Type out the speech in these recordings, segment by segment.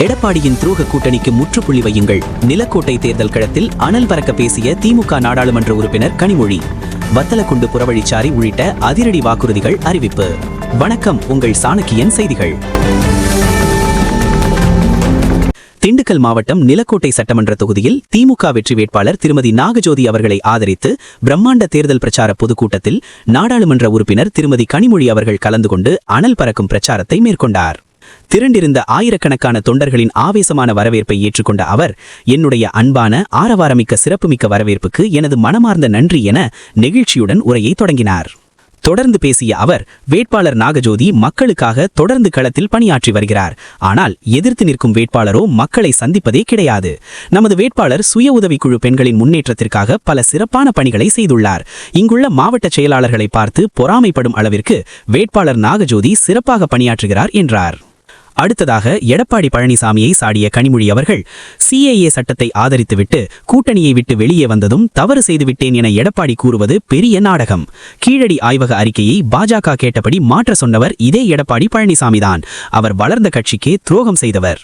எடப்பாடியின் துரோக கூட்டணிக்கு முற்றுப்புள்ளி வையுங்கள். நிலக்கோட்டை தேர்தல் களத்தில் அனல் பறக்க பேசிய திமுக நாடாளுமன்ற உறுப்பினர் கனிமொழி. வத்தலக்குண்டு புறவழிச்சாரி உள்ளிட்ட அதிரடி வாக்குறுதிகள் அறிவிப்பு. வணக்கம், உங்கள் சாணக்கியன் செய்திகள். திண்டுக்கல் மாவட்டம் நிலக்கோட்டை சட்டமன்ற தொகுதியில் திமுக வெற்றி வேட்பாளர் திருமதி நாகஜோதி அவர்களை ஆதரித்து பிரம்மாண்ட தேர்தல் பிரச்சார பொதுக்கூட்டத்தில் நாடாளுமன்ற உறுப்பினர் திருமதி கனிமொழி அவர்கள் கலந்து கொண்டு அனல் பறக்கும் பிரச்சாரத்தை மேற்கொண்டார். திரண்டிருந்த ஆயிரக்கணக்கான தொண்டர்களின் ஆவேசமான வரவேற்பை ஏற்றுக்கொண்ட அவர், என்னுடைய அன்பான ஆரவாரமிக்க சிறப்புமிக்க வரவேற்புக்கு எனது மனமார்ந்த நன்றி என நெகிழ்ச்சியுடன் உரையை தொடங்கினார். தொடர்ந்து பேசிய அவர், வேட்பாளர் நாகஜோதி மக்களுக்காக தொடர்ந்து களத்தில் பணியாற்றி வருகிறார். ஆனால் எதிர்த்து நிற்கும் வேட்பாளரோ மக்களை சந்திப்பதே கிடையாது. நமது வேட்பாளர் சுய உதவிக்குழு பெண்களின் முன்னேற்றத்திற்காக பல சிறப்பான பணிகளை செய்துள்ளார். இங்குள்ள மாவட்ட செயலாளர்களை பார்த்து பொறாமைப்படும் அளவிற்கு வேட்பாளர் நாகஜோதி சிறப்பாக பணியாற்றுகிறார் என்றார். அடுத்ததாக எடப்பாடி பழனிசாமியை சாடிய கனிமொழி அவர்கள், CAA சட்டத்தை ஆதரித்துவிட்டு கூட்டணியை விட்டு வெளியே வந்ததும் தவறு செய்துவிட்டேன் என எடப்பாடி கூறுவது பெரிய நாடகம். கீழடி ஆய்வக அறிக்கையை பாஜக கேட்டபடி மாற்ற சொன்னவர் இதே எடப்பாடி பழனிசாமிதான். அவர் வளர்ந்த கட்சிக்கே துரோகம் செய்தவர்.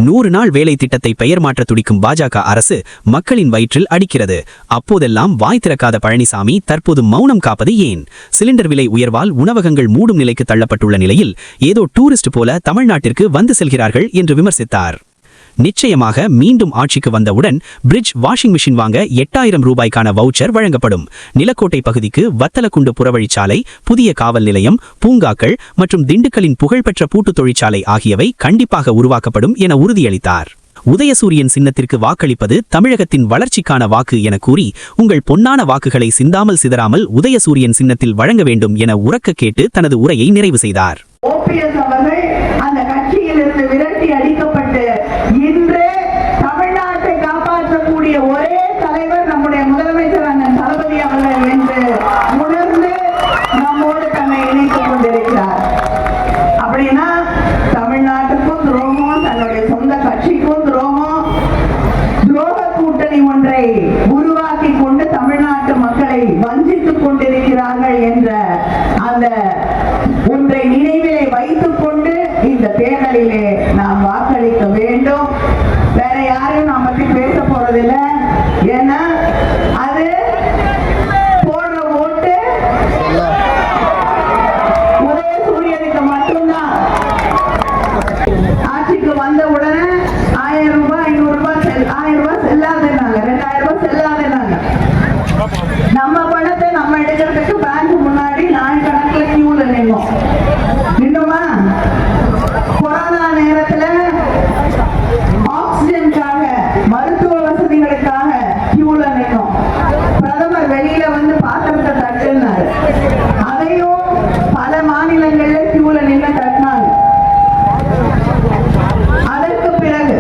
100 நாள் வேலை திட்டத்தை பெயர் மாற்ற துடிக்கும் பாஜக அரசு மக்களின் வயிற்றில் அடிக்கிறது. அப்போதெல்லாம் வாய் திறக்காத பழனிசாமி தற்போது மௌனம் காப்பது ஏன்? சிலிண்டர் விலை உயர்வால் உணவகங்கள் மூடும் நிலைக்கு தள்ளப்பட்டுள்ள நிலையில் ஏதோ டூரிஸ்ட் போல தமிழ்நாட்டிற்கு வந்து செல்கிறார்கள் என்று விமர்சித்தார். நிச்சயமாக மீண்டும் ஆட்சிக்கு வந்தவுடன் பிரிட்ஜ் வாஷிங் மிஷின் வாங்க 8000 ரூபாய்க்கான வவுச்சர் வழங்கப்படும். நிலக்கோட்டை பகுதிக்கு வத்தலக்குண்டு புறவழிச்சாலை, புதிய காவல் நிலையம், பூங்காக்கள் மற்றும் திண்டுக்கலின் புகழ்பெற்ற பூட்டு தொழிற்சாலை ஆகியவை கண்டிப்பாக உருவாக்கப்படும் என உறுதியளித்தார். உதயசூரியன் சின்னத்திற்கு வாக்களிப்பது தமிழகத்தின் வளர்ச்சிக்கான வாக்கு என கூறி, உங்கள் பொன்னான வாக்குகளை சிந்தாமல் சிதறாமல் உதயசூரியன் சின்னத்தில் வழங்க வேண்டும் என உரக்க கேட்டு தனது உரையை நிறைவு செய்தார். இன்று தமிழ்நாட்டை காப்பாற்றக்கூடிய ஒரே தலைவர் நம்முடைய முதலமைச்சர் அண்ணன் தளபதி அவர்கள் என்று உணர்ந்து நம்மோடு தன்னை இணைத்துக் கொண்டிருக்கிறார். அப்படின்னா தமிழ்நாட்டுக்கும் துரோகம், தன்னுடைய சொந்த கட்சிக்கும் துரோகம், துரோக கூட்டணி ஒன்றை உருவாக்கி கொண்டு தமிழ்நாட்டு மக்களை வஞ்சித்துக் கொண்டிருக்கிறார்கள் என்ற அந்த ஒன்றை நினைவிலே வைத்துக் கொண்டு இந்த தேர்தலிலே நாம் வாக்களிக்க வேண்டும். வேற யாரையும் நாம் பற்றி பேச போறதில்லை. ஏன்னா அது போடுற ஓட்டு உதயசூரியனுக்கு மட்டும்தான். ஆட்சிக்கு வந்த உடனே 1000 ரூபாய் 500 ரூபாய் 1000 ரூபாய் செல்லாதுன்னாங்க, 2000 ரூபாய் செல்லாதுன்னாங்க. நம்ம பணத்தை நம்ம எடுக்கிறதுக்கு பேங்க் முன்னாடி நாள் கணக்குல கியூல நின்னுமா? கொரோனா நேரத்துல ஆக்சிஜனுக்காக, மருத்துவ வசதிகளுக்காக கியூல நின்னோம். பிரதமர் வெளியில வந்து பாத்திரத்தை தட்டுனாரு. அதையும் பல மாநிலங்கள்ல கியூல நின்று தட்டினாங்க. அதற்கு பிறகு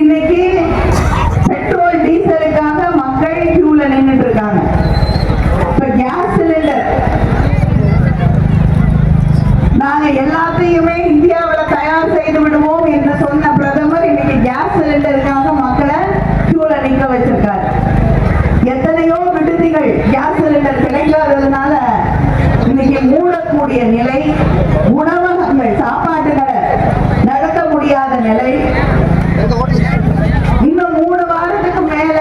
இன்னைக்கு பெட்ரோல் டீசலுக்காக மக்கள் கியூல நின்றுட்டு இருக்காங்க. இப்ப கேஸ் சிலிண்டர் நாங்க எல்லாத்தையுமே இந்தியாவில் தயார் செய்து விடுவோம் என்று சொன்ன பிரதமர் இன்னைக்கு கேஸ் சிலிண்டருக்காக மக்களை கியூல நிக்க வச்சிருக்காரு. எத்தனையோ விடுதிகள் கேஸ் சிலிண்டர் கிடைக்காததுனால இன்னைக்கு மூடக்கூடிய நிலை, உணவகங்கள் சாப்பாட்டுகளை நடத்த முடியாத நிலை. இன்னும் 3 வாரத்துக்கு மேல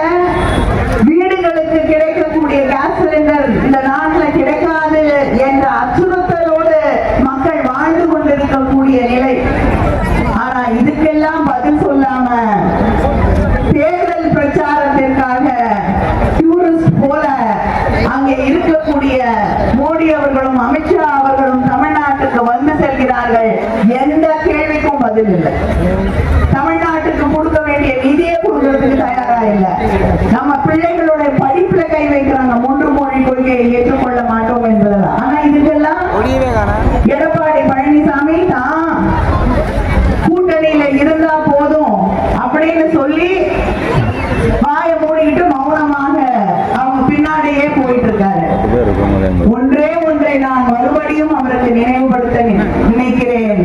வீடுகளுக்கு கிடைக்கக்கூடிய கேஸ் சிலிண்டர் இந்த நாட்டில் கிடைக்காது என்ற அச்சுறுத்தலோடு மக்கள் வாழ்ந்து கொண்டிருக்கக்கூடிய நிலை. ஆனா இதுக்கெல்லாம் பதில் சொல்லாம தேர்தல் பிரச்சாரத்திற்காக டூரிஸ்ட் போல அங்கே இருக்கக்கூடிய மோடி அவர்களும் அமித்ஷா அவர்களும் தமிழ்நாட்டுக்கு வந்து செல்கிறார்கள். எந்த கேள்விக்கும் பதில் இல்லை. தமிழ்நாட்டுக்கு கொடுக்க வேண்டிய நிதியை கொடுக்கறதுக்கு தயாரா இல்லை. நம்ம பிள்ளைகளுடைய படிப்புல கை வைக்கிறாங்க. 3 மொழி கொள்கையை ஏற்றுக்கொள்ள மாட்டோம் என்பதெல்லாம். ஆனா இதுக்கெல்லாம் எடப்பாடி பழனிசாமி தான் கூட்டணியில இருந்தா போதும் அப்படின்னு சொல்லி வாயை மூடிக்கிட்டு மௌனமாக அவங்க பின்னாடியே போயிட்டு இருக்காரு. ஒன்றை நான் மறுபடியும் அவருக்கு நினைவுபடுத்த நினைக்கிறேன்.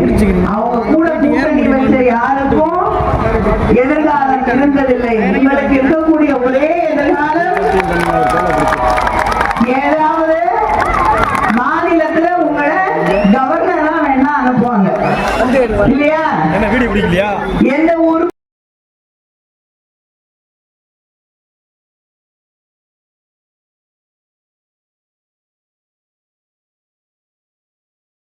அவங்க கூட கூட்டணி வச்ச யாருக்கும் எதிர்காலம் இருந்ததில்லை. உங்களுக்கு இருக்கக்கூடிய ஒரே எதிர்காலம் ஏதாவது மாநிலத்துல உங்களை கவர்னரா வேணா அனுப்புவாங்க இல்லையா? பிடிக்கலையா? எந்த